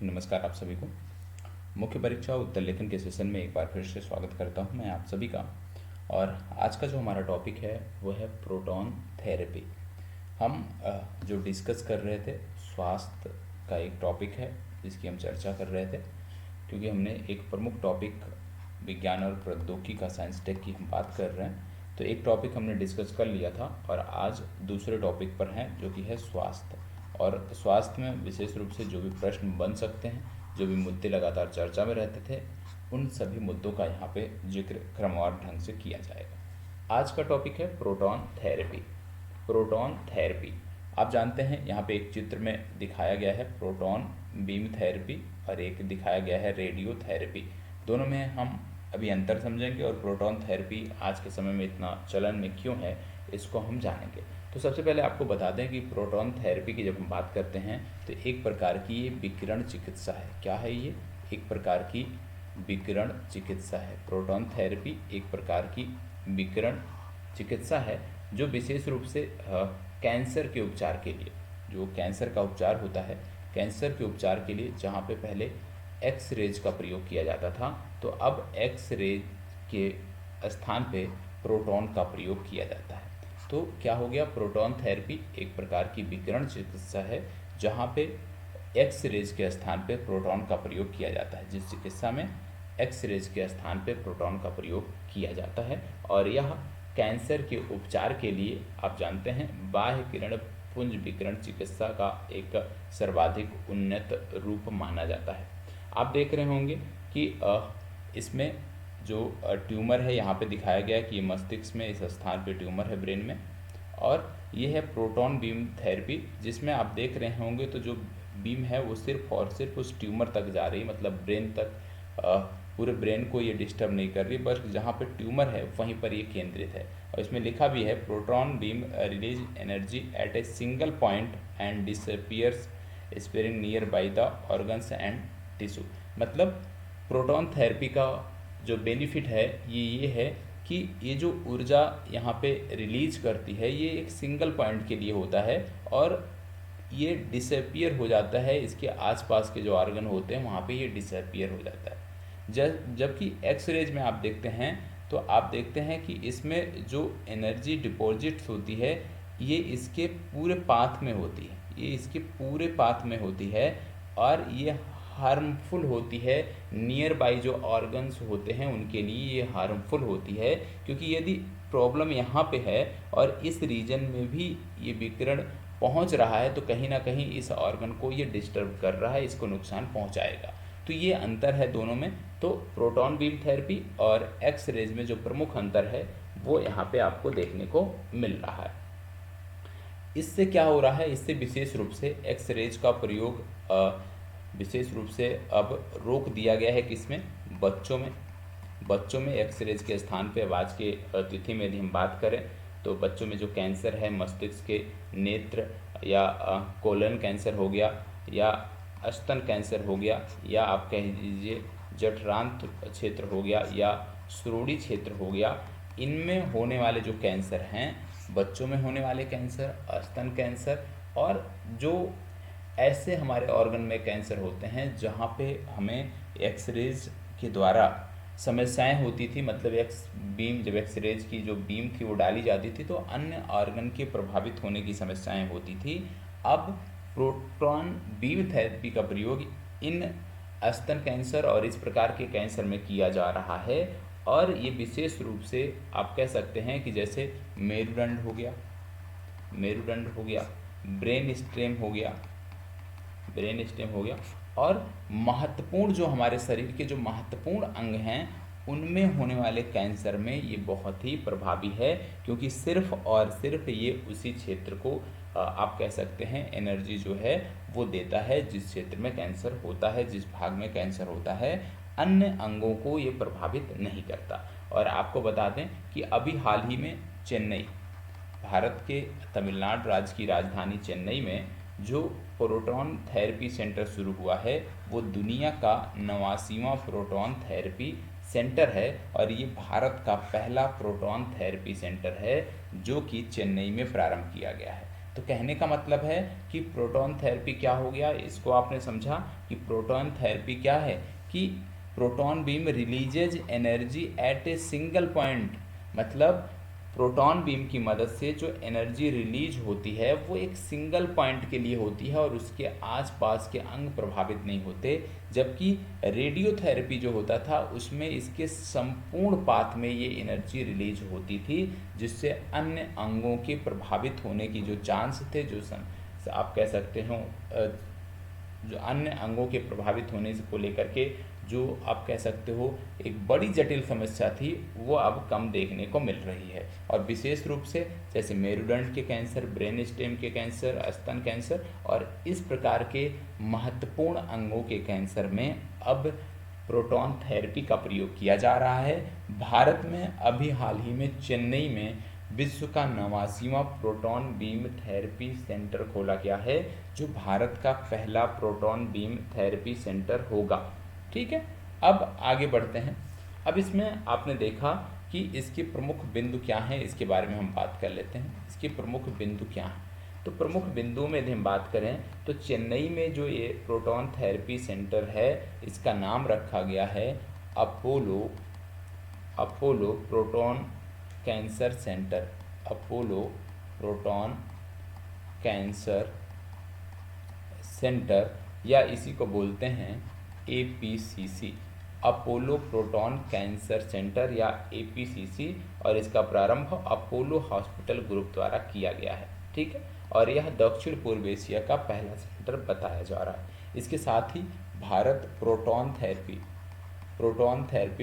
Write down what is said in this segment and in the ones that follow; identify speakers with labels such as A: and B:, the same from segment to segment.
A: नमस्कार आप सभी को। मुख्य परीक्षा उत्तर लेखन के सेशन में एक बार फिर से स्वागत करता हूं मैं आप सभी का। और आज का जो हमारा टॉपिक है वो है प्रोटॉन थेरेपी। हम जो डिस्कस कर रहे थे स्वास्थ्य का एक टॉपिक है जिसकी हम चर्चा कर रहे थे, क्योंकि हमने एक प्रमुख टॉपिक विज्ञान और प्रौद्योगिकी का साइंस टेक की हम बात कर रहे हैं, तो एक टॉपिक हमने डिस्कस कर लिया था और आज दूसरे टॉपिक पर हैं जो कि है स्वास्थ्य। और स्वास्थ्य में विशेष रूप से जो भी प्रश्न बन सकते हैं, जो भी मुद्दे लगातार चर्चा में रहते थे, उन सभी मुद्दों का यहाँ पे जिक्र क्रमवार ढंग से किया जाएगा। आज का टॉपिक है प्रोटॉन थेरेपी। प्रोटॉन थेरेपी आप जानते हैं यहाँ पे एक चित्र में दिखाया गया है प्रोटॉन बीम थेरेपी और एक दिखाया गया है रेडियो थेरेपी। दोनों में हम अभी अंतर समझेंगे और प्रोटॉन थेरेपी आज के समय में इतना चलन में क्यों है इसको हम जानेंगे। तो सबसे पहले आपको बता दें कि प्रोटॉन थेरेपी की जब हम बात करते हैं तो एक प्रकार की ये विकिरण चिकित्सा है। क्या है ये? एक प्रकार की विकिरण चिकित्सा है। प्रोटॉन थेरेपी एक प्रकार की विकिरण चिकित्सा है जो विशेष रूप से कैंसर के उपचार के लिए, जो कैंसर का उपचार होता है, कैंसर के उपचार के लिए जहाँ पे पहले एक्स रेज का प्रयोग किया जाता था, तो अब एक्स रेज के स्थान पे प्रोटॉन का प्रयोग किया जाता है। तो क्या हो गया? प्रोटॉन थेरेपी एक प्रकार की विकिरण चिकित्सा है जहाँ पे एक्स रेज के स्थान पे प्रोटॉन का प्रयोग किया जाता है, जिस चिकित्सा में एक्स रेज के स्थान पे प्रोटॉन का प्रयोग किया जाता है। और यह कैंसर के उपचार के लिए आप जानते हैं बाह्य किरण पुंज विकिरण चिकित्सा का एक सर्वाधिक उन्नत रूप माना जाता है। आप देख रहे होंगे कि इसमें जो ट्यूमर है यहाँ पे दिखाया गया है कि ये मस्तिष्क में इस स्थान पे ट्यूमर है ब्रेन में, और ये है प्रोटॉन बीम थेरेपी जिसमें आप देख रहे होंगे तो जो बीम है वो सिर्फ और सिर्फ उस ट्यूमर तक जा रही, मतलब ब्रेन तक, पूरे ब्रेन को ये डिस्टर्ब नहीं कर रही, बस जहाँ पे ट्यूमर है वहीं पर ये केंद्रित है। और इसमें लिखा भी है proton beam release energy at a single point and disappears sparing near by the organs and tissue. मतलब प्रोटॉन थेरेपी का जो बेनिफिट है ये है कि ये जो ऊर्जा यहाँ पे रिलीज करती है ये एक सिंगल पॉइंट के लिए होता है और ये डिसअपियर हो जाता है, इसके आसपास के जो ऑर्गन होते हैं वहाँ पे ये डिसअपियर हो जाता है। जबकि एक्स रेज में आप देखते हैं तो आप देखते हैं कि इसमें जो एनर्जी डिपॉजिट्स होती है ये इसके पूरे पाथ में होती है, ये इसके पूरे पाथ में होती है और ये हार्मफुल होती है। नियर बाई जो ऑर्गन्स होते हैं उनके लिए ये हार्मफुल होती है, क्योंकि यदि प्रॉब्लम यहाँ पे है और इस रीजन में भी ये विकिरण पहुँच रहा है तो कहीं ना कहीं इस ऑर्गन को ये डिस्टर्ब कर रहा है, इसको नुकसान पहुँचाएगा। तो ये अंतर है दोनों में। तो प्रोटॉन बीम थेरेपी और एक्स रेज में जो प्रमुख अंतर है वो यहाँ पे आपको देखने को मिल रहा है। इससे क्या हो रहा है? इससे विशेष रूप से एक्स रेज का प्रयोग विशेष रूप से अब रोक दिया गया है। किसमें? बच्चों में। बच्चों में एक्स रेज के स्थान पे आज के तिथि में यदि हम बात करें तो बच्चों में जो कैंसर है मस्तिष्क के, नेत्र या कोलन कैंसर हो गया या स्तन कैंसर हो गया या आप कह लीजिए जठरांत्र क्षेत्र हो गया या श्रोणि क्षेत्र हो गया, इनमें होने वाले जो कैंसर हैं, बच्चों में होने वाले कैंसर, स्तन कैंसर और जो ऐसे हमारे ऑर्गन में कैंसर होते हैं जहाँ पे हमें एक्सरेज के द्वारा समस्याएं होती थी, मतलब जब एक्सरेज की जो बीम थी वो डाली जाती थी तो अन्य ऑर्गन के प्रभावित होने की समस्याएं होती थी। अब प्रोटॉन बीम थेरेपी का प्रयोग इन स्तन कैंसर और इस प्रकार के कैंसर में किया जा रहा है और ये विशेष रूप से आप कह सकते हैं कि जैसे मेरुदंड हो गया, ब्रेन स्टेम हो गया और महत्वपूर्ण जो हमारे शरीर के जो महत्वपूर्ण अंग हैं उनमें होने वाले कैंसर में ये बहुत ही प्रभावी है, क्योंकि सिर्फ और सिर्फ ये उसी क्षेत्र को आप कह सकते हैं एनर्जी जो है वो देता है जिस क्षेत्र में कैंसर होता है, जिस भाग में कैंसर होता है। अन्य अंगों को ये प्रभावित नहीं करता। और आपको बता दें कि अभी हाल ही में चेन्नई, भारत के तमिलनाडु राज्य की राजधानी चेन्नई में जो प्रोटॉन थेरेपी सेंटर शुरू हुआ है वो दुनिया का 89वां प्रोटॉन थेरेपी सेंटर है और ये भारत का पहला प्रोटॉन थेरेपी सेंटर है जो कि चेन्नई में प्रारंभ किया गया है। तो कहने का मतलब है कि प्रोटॉन थेरेपी क्या हो गया, इसको आपने समझा कि प्रोटॉन थेरेपी क्या है कि proton beam releases energy at a single point, मतलब प्रोटॉन बीम की मदद से जो एनर्जी रिलीज होती है वो एक सिंगल पॉइंट के लिए होती है और उसके आसपास के अंग प्रभावित नहीं होते, जबकि रेडियोथेरेपी जो होता था उसमें इसके संपूर्ण पाथ में ये एनर्जी रिलीज होती थी, जिससे अन्य अंगों के प्रभावित होने की जो चांस थे, जो आप कह सकते हो जो अन्य अंगों के प्रभावित होने को लेकर के जो आप कह सकते हो एक बड़ी जटिल समस्या थी, वो अब कम देखने को मिल रही है। और विशेष रूप से जैसे मेरुदंड के कैंसर, ब्रेन स्टेम के कैंसर, स्तन कैंसर और इस प्रकार के महत्वपूर्ण अंगों के कैंसर में अब प्रोटॉन थेरेपी का प्रयोग किया जा रहा है। भारत में अभी हाल ही में चेन्नई में विश्व का 89वां प्रोटॉन बीम थेरेपी सेंटर खोला गया है, जो भारत का पहला प्रोटॉन बीम थेरेपी सेंटर होगा। ठीक है, अब आगे बढ़ते हैं। अब इसमें आपने देखा कि इसके प्रमुख बिंदु क्या हैं, इसके बारे में हम बात कर लेते हैं। इसके प्रमुख बिंदु क्या हैं, तो प्रमुख बिंदुओं में यदि हम बात करें तो चेन्नई में जो ये प्रोटॉन थेरेपी सेंटर है, इसका नाम रखा गया है Apollo proton cancer centre, Apollo proton cancer centre, या इसी को बोलते हैं APCC, Apollo proton cancer centre या APCC, और इसका प्रारंभ अपोलो हॉस्पिटल ग्रुप द्वारा किया गया है। ठीक है, और यह दक्षिण पूर्व एशिया का पहला सेंटर बताया जा रहा है। इसके साथ ही भारत प्रोटॉन थेरेपी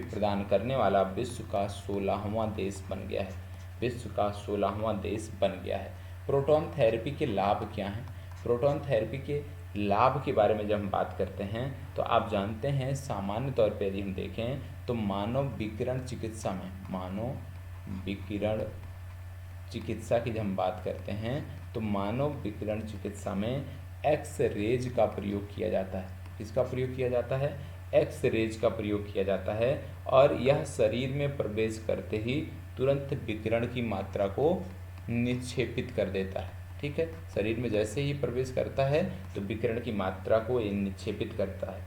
A: प्रदान करने वाला विश्व का 16वां देश बन गया है, विश्व का 16वां देश बन गया है। प्रोटॉन थेरेपी के लाभ क्या हैं, प्रोटॉन थेरेपी के लाभ के बारे में जब हम बात करते हैं तो आप जानते हैं सामान्य तौर पर यदि हम देखें तो मानव विकिरण चिकित्सा में, मानव विकिरण चिकित्सा की जब हम बात करते हैं तो मानव विकिरण चिकित्सा में एक्स रेज का प्रयोग किया जाता है। किसका प्रयोग किया जाता है, एक्स रेज का प्रयोग किया जाता है, और यह शरीर में प्रवेश करते ही तुरंत विकिरण की मात्रा को निक्षेपित कर देता है। ठीक है, शरीर में जैसे ही प्रवेश करता है तो विकिरण की मात्रा को ये निक्षेपित करता है।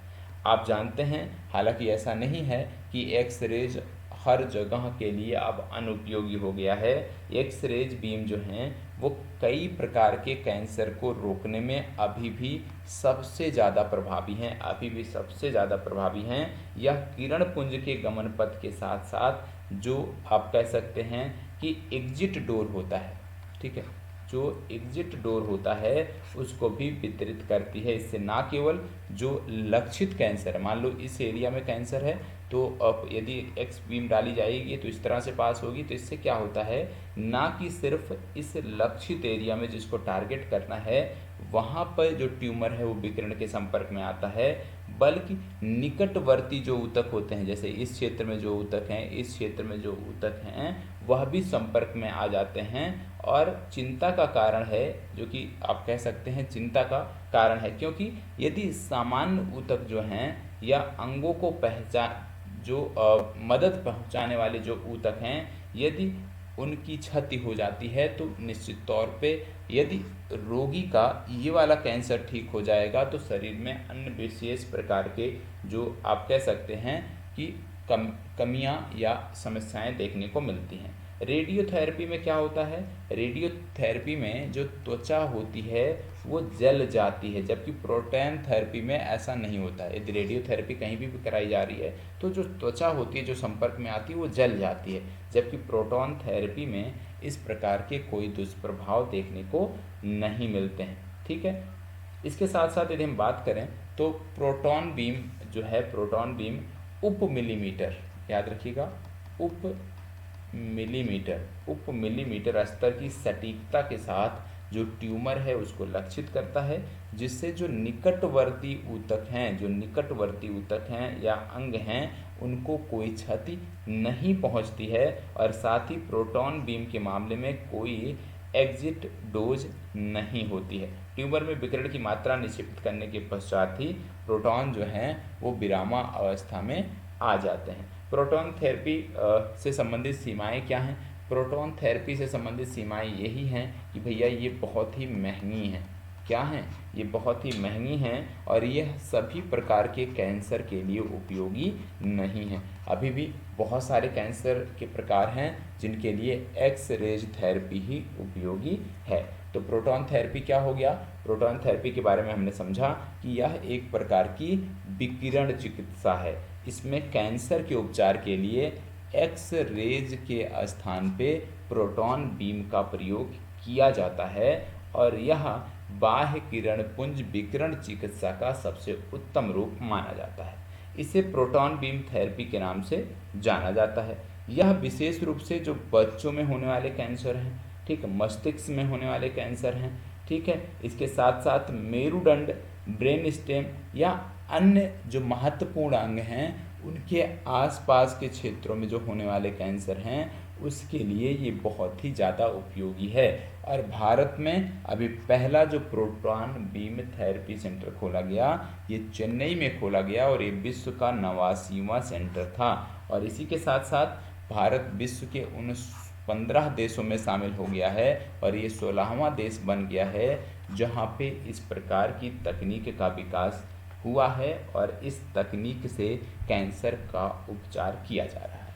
A: आप जानते हैं हालांकि ऐसा नहीं है कि एक्स रेज हर जगह के लिए अब अनुपयोगी हो गया है। एक्स रेज बीम जो हैं वो कई प्रकार के कैंसर को रोकने में अभी भी सबसे ज़्यादा प्रभावी हैं, अभी भी सबसे ज़्यादा प्रभावी हैं। यह किरण पुंज के गमन पथ के साथ साथ जो आप कह सकते हैं कि एग्जिट डोर होता है, ठीक है, जो एग्जिट डोर होता है उसको भी वितरित करती है। इससे ना केवल जो लक्षित कैंसर है, मान लो इस एरिया में कैंसर है तो अब यदि एक्स बीम डाली जाएगी तो इस तरह से पास होगी, तो इससे क्या होता है, ना कि सिर्फ इस लक्षित एरिया में जिसको टारगेट करना है वहाँ पर जो ट्यूमर है वो विकिरण के संपर्क में आता है, बल्कि निकटवर्ती जो ऊतक होते हैं, जैसे इस क्षेत्र में जो ऊतक हैं, इस क्षेत्र में जो ऊतक हैं, वह भी संपर्क में आ जाते हैं। और चिंता का कारण है, जो कि आप कह सकते हैं चिंता का कारण है, क्योंकि यदि सामान्य ऊतक जो हैं या अंगों को मदद पहुंचाने वाले जो ऊतक हैं, यदि उनकी क्षति हो जाती है तो निश्चित तौर पे यदि रोगी का ये वाला कैंसर ठीक हो जाएगा तो शरीर में अन्य विशेष प्रकार के जो आप कह सकते हैं कि कमियां या समस्याएं देखने को मिलती हैं। रेडियोथेरेपी में क्या होता है, रेडियोथेरेपी में जो त्वचा होती है वो जल जाती है, जबकि प्रोटॉन थेरेपी में ऐसा नहीं होता है। यदि रेडियोथेरेपी कहीं भी कराई जा रही है तो जो त्वचा होती है जो संपर्क में आती है वो जल जाती है, जबकि प्रोटॉन थेरेपी में इस प्रकार के कोई दुष्प्रभाव देखने को नहीं मिलते हैं। ठीक है, इसके साथ साथ यदि हम बात करें तो प्रोटॉन बीम जो है, प्रोटॉन बीम उप मिलीमीटर, याद रखिएगा, उप मिलीमीटर स्तर की सटीकता के साथ जो ट्यूमर है उसको लक्षित करता है, जिससे जो निकटवर्ती ऊतक हैं या अंग हैं उनको कोई क्षति नहीं पहुंचती है, और साथ ही प्रोटॉन बीम के मामले में कोई एग्जिट डोज नहीं होती है। ट्यूमर में विकिरण की मात्रा निक्षेपित करने के पश्चात ही प्रोटॉन जो हैं वो विरामा अवस्था में आ जाते हैं। प्रोटॉन थेरेपी से संबंधित सीमाएं क्या हैं, प्रोटॉन थेरेपी से संबंधित सीमाएं यही हैं कि भैया ये बहुत ही महंगी हैं। क्या हैं? ये बहुत ही महंगी हैं और यह सभी प्रकार के कैंसर के लिए उपयोगी नहीं हैं। अभी भी बहुत सारे कैंसर के प्रकार हैं जिनके लिए एक्स रेज थेरेपी ही उपयोगी है। तो प्रोटॉन थेरेपी क्या हो गया? प्रोटॉन थेरेपी के बारे में हमने समझा कि यह एक प्रकार की विकिरण चिकित्सा है। इसमें कैंसर के उपचार के लिए एक्स रेज के स्थान पे प्रोटॉन बीम का प्रयोग किया जाता है और यह बाह्य किरण पुंज विकिरण चिकित्सा का सबसे उत्तम रूप माना जाता है। इसे प्रोटॉन बीम थेरेपी के नाम से जाना जाता है। यह विशेष रूप से जो बच्चों में होने वाले कैंसर हैं, ठीक है, मस्तिष्क में होने वाले कैंसर हैं, ठीक है, इसके साथ साथ मेरुदंड, ब्रेन स्टेम या अन्य जो महत्वपूर्ण अंग हैं उनके आसपास के क्षेत्रों में जो होने वाले कैंसर हैं उसके लिए ये बहुत ही ज़्यादा उपयोगी है। और भारत में अभी पहला जो प्रोटॉन बीम थेरेपी सेंटर खोला गया ये चेन्नई में खोला गया और ये विश्व का 89वां सेंटर था। और इसी के साथ साथ भारत विश्व के उन 15 देशों में शामिल हो गया है और ये 16वां देश बन गया है जहाँ पे इस प्रकार की तकनीक का विकास हुआ है और इस तकनीक से कैंसर का उपचार किया जा रहा है।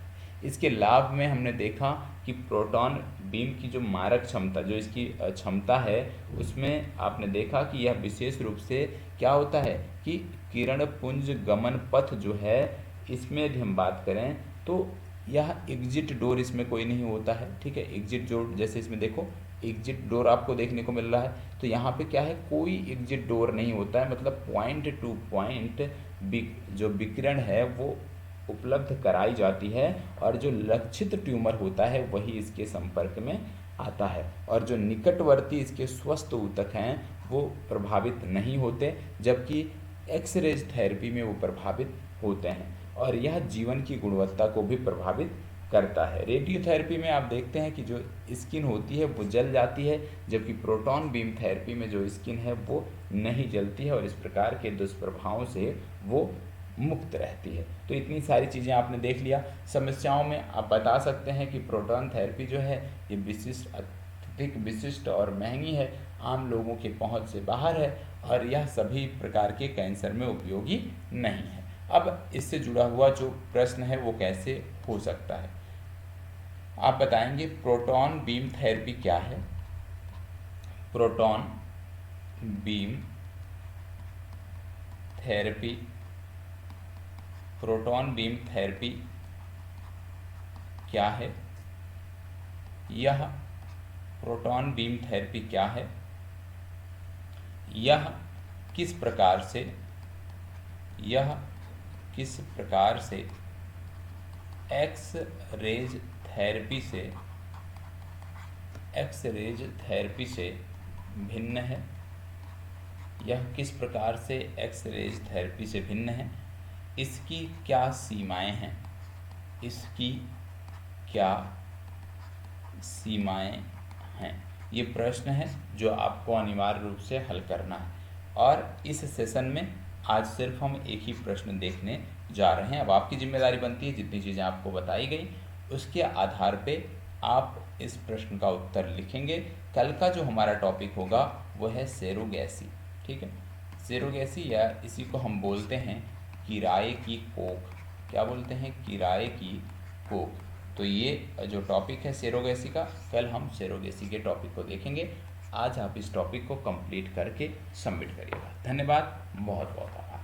A: इसके लाभ में हमने देखा कि प्रोटॉन बीम की जो मारक क्षमता, जो इसकी क्षमता है, उसमें आपने देखा कि यह विशेष रूप से क्या होता है कि किरण पुंज गमन पथ जो है इसमें यदि हम बात करें तो यह एग्जिट डोर इसमें कोई नहीं होता है, ठीक है। एग्जिट डोर जैसे इसमें देखो एग्जिट डोर आपको देखने को मिल रहा है, तो यहाँ पे क्या है, कोई एग्जिट डोर नहीं होता है, मतलब पॉइंट टू पॉइंट जो विकिरण है वो उपलब्ध कराई जाती है और जो लक्षित ट्यूमर होता है वही इसके संपर्क में आता है और जो निकटवर्ती इसके स्वस्थ ऊतक हैं वो प्रभावित नहीं होते, जबकि एक्स-रे थेरेपी में वो प्रभावित होते हैं और यह जीवन की गुणवत्ता को भी प्रभावित करता है। रेडियोथेरेपी में आप देखते हैं कि जो स्किन होती है वो जल जाती है, जबकि प्रोटॉन बीम थेरेपी में जो स्किन है वो नहीं जलती है और इस प्रकार के दुष्प्रभावों से वो मुक्त रहती है। तो इतनी सारी चीज़ें आपने देख लिया। समस्याओं में आप बता सकते हैं कि प्रोटॉन थेरेपी जो है ये अत्यधिक विशिष्ट और महंगी है, आम लोगों के पहुंच से बाहर है और यह सभी प्रकार के कैंसर में उपयोगी नहीं है। अब इससे जुड़ा हुआ जो प्रश्न है वो कैसे हो सकता है, आप बताएंगे प्रोटॉन बीम थेरेपी क्या है। Proton beam therapy, proton beam therapy क्या है, यह प्रोटॉन बीम थेरेपी क्या है, यह किस प्रकार से एक्स रेज थेरेपी से भिन्न है, यह किस प्रकार से एक्स रेज थेरेपी से भिन्न है, इसकी क्या सीमाएं हैं, इसकी क्या सीमाएं हैं, ये प्रश्न है जो आपको अनिवार्य रूप से हल करना है। और इस सेशन में आज सिर्फ हम एक ही प्रश्न देखने जा रहे हैं। अब आपकी जिम्मेदारी बनती है जितनी चीज़ें आपको बताई गई उसके आधार पे आप इस प्रश्न का उत्तर लिखेंगे। कल का जो हमारा टॉपिक होगा वो है सेरोगेसी, ठीक है। सेरोगेसी या इसी को हम बोलते हैं किराए की कोख, क्या बोलते हैं, किराए की कोख। तो ये जो टॉपिक है सेरोगेसी का, कल हम सेरोगेसी के टॉपिक को देखेंगे। आज आप इस टॉपिक को कंप्लीट करके सबमिट करिएगा। धन्यवाद, बहुत बहुत आभार।